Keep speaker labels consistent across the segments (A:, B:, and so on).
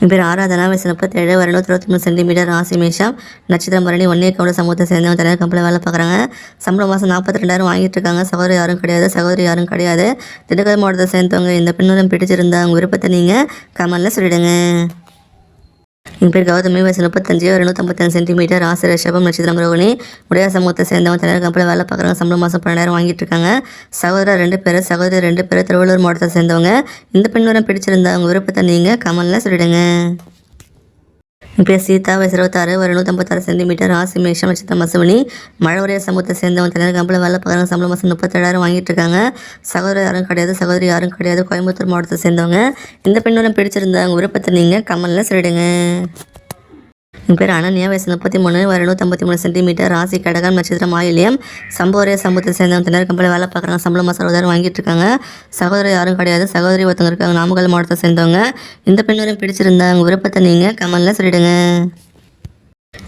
A: என் பேர் ஆராதனா, வயசு 37, வருடம் 23 சென்டிமீட்டர், ராசி மேஷம், நட்சத்திரம் பரணி, 1 கவுண்ட சமூகத்தை சேர்ந்தவங்க, தனியார் கம்பெனியில் வேலை பார்க்குறாங்க. சம்பளம் மாதம் 42,000 வாங்கிட்டு இருக்காங்க. சகோதரி யாரும் கிடையாது, சகோதரி யாரும் கிடையாது. திண்டுக்கல் மாவட்டத்தை சேர்ந்தவங்க. இந்த பெண்ணுடன் பிடிச்சிருந்தா உங்கள் விருப்பத்தை நீங்கள் கமெண்ட்டில் சொல்லிடுங்க. என் பேர் கௌதமி, வயசு 35, 255 சென்டிமீட்டர், ராசி ரிஷபம், நட்சத்திரம் ரோகிணி, உடையார் சமூகத்தை சேர்ந்தவங்க, தனியார் கம்பெனியில் வேலை பார்க்குறாங்க. சம்பளம் மாதம் 12,000 வாங்கிட்டு இருக்காங்க. சகோதரர் 2 பேர், சகோதரி 2 பேர், திருவள்ளூர் மாவட்டத்தை சேர்ந்தவங்க. இந்த பெண்ணுடன் பிடிச்சிருந்தா உங்கள் விருப்பத்தை நீங்கள் கமெண்ட்டில் சொல்லிடுங்க. என் பேர் சீதா, வயசு 26, வருடம் 156 சென்டிமீட்டர், ராசி மேஷம், நட்சத்திரம் அசுவினி, மழவரைய சமூகத்தை சேர்ந்தவங்க, தனியார் கம்பெனியில் வேலை பார்க்குறாங்க. சம்பளம் மாதம் 37,000 வாங்கிட்டு இருக்காங்க. சகோதரி யாரும் கிடையாது, சகோதரி யாரும் கிடையாது. கோயம்புத்தூர் மாவட்டத்தை சேர்ந்தவங்க. இந்த பெண்ணுடன் பிடிச்சிருந்தா உங்கள் விருப்பத்தை நீங்கள் கமெண்ட்டில் சொல்லிடுங்க. என் பேர் அனன்யா, வயசு 33, வருடம் 153 சென்டிமீட்டர், ராசி கடகம், நட்சத்திரம் ஆயில்யம், சம்பவரைய சமூகத்தை சேர்ந்தவங்க, தனியார் கம்பெனியில் வேலை பார்க்குறாங்க. சம்பளம் மாதம் 60,000 வாங்கிட்டு இருக்காங்க. சகோதரி யாரும் கிடையாது, சகோதரி ஒருத்தவங்க இருக்காங்க. நாமக்கல் மாவட்டத்தை சேர்ந்தவங்க. இந்த பெண்ணுடன் பிடிச்சிருந்தா உங்கள் விருப்பத்தை நீங்கள் கமெண்ட்டில் சொல்லிடுங்க.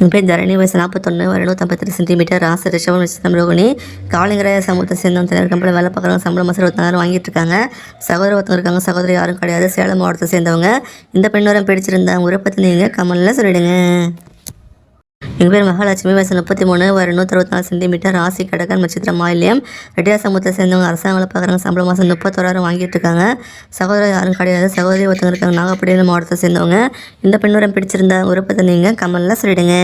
A: என் பேர் தரணி, வயசு 41, வருடம் 153 சென்டிமீட்டர், ராசி ரிஷபம், நட்சத்திரம் ரோகிணி, காளிங்கராய சமூகத்தை சேர்ந்தவங்க, தனியார் கம்பெனியில் வேலை பார்க்குறாங்க. சம்பளம் மாதம் 24,000 வாங்கிட்டு இருக்காங்க. சகோதரி ஒருத்தவங்க இருக்காங்க. சகோதரி யாரும் கிடையாது. சேலம் மாவட்டத்தை சேர்ந்தவங்க. இந்த பெண்ணுடன் பிடிச்சிருந்தா உங்கள் விருப்பத்தை நீங்கள் கமெண்ட்டில் சொல்லிடுங்க. எங்கள் பேர் மகாலட்சுமி, வயசு 33, வருடம் 164 சென்டிமீட்டர், ராசி கடகம், நட்சத்திரம் ஆயில்யம், ரெட்டியார் சமூகத்தை சேர்ந்தவங்க, அரசாங்க வேலை பார்க்குறாங்க. சம்பளம் மாதம் 31,000 வாங்கிட்டு இருக்காங்க. சகோதரி யாரும் கிடையாது, சகோதரி ஒருத்தவங்க இருக்காங்க. நாகப்பட்டினம் மாவட்டத்தை சேர்ந்தவங்க. இந்த பெண்ணுடன் பிடிச்சிருந்தா விருப்பத்தை நீங்கள் கமெண்ட்டில் சொல்லிடுங்க.